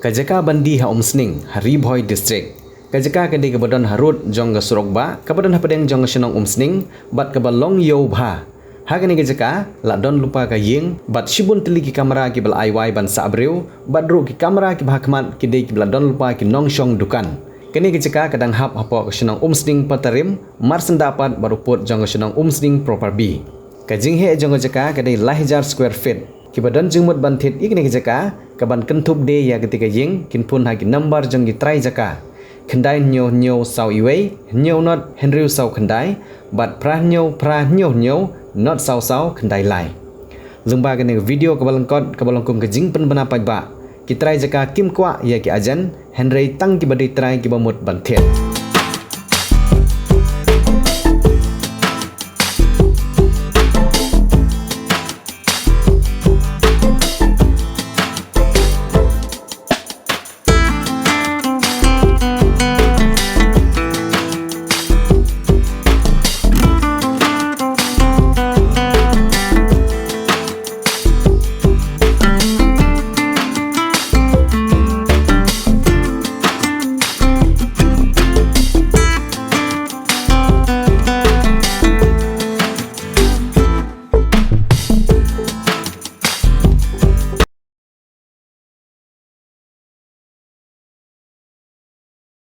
Kajaka bandi ha umsning Haribhoi district. Kajaka kadi kebadan harut jong ga surokba kebadan hapadeng jong senong umsning bat kebalong yo bha. Hagani kajaka la don lupa ka ying bat shibun tili ki kamera ki bal aiwai ban sabreu bat ru ki kamera ki bahakmat ki dei ki bal don lupa ki nongshong dukan. Kini kajaka kadang hap hapo senong umsning patarim marsen dapat baruput jong senong umsning proper B. Kajing he jong kajaka kadai lahjar square feet. Kibadan jengmut bantit ikni kajaka kaban kentup de ya ketika ying kinpun hagi number jong gitrai jaka. Kendai nyo sau iwei nyo not henry sau kendai bat pra nyo not sau kendai lai. Zumba kene video kabalangkung kejing pen benapai ba. Kitrai jaka kim kwa ya ki ajan henry tang kibadai trai kibamut bantit.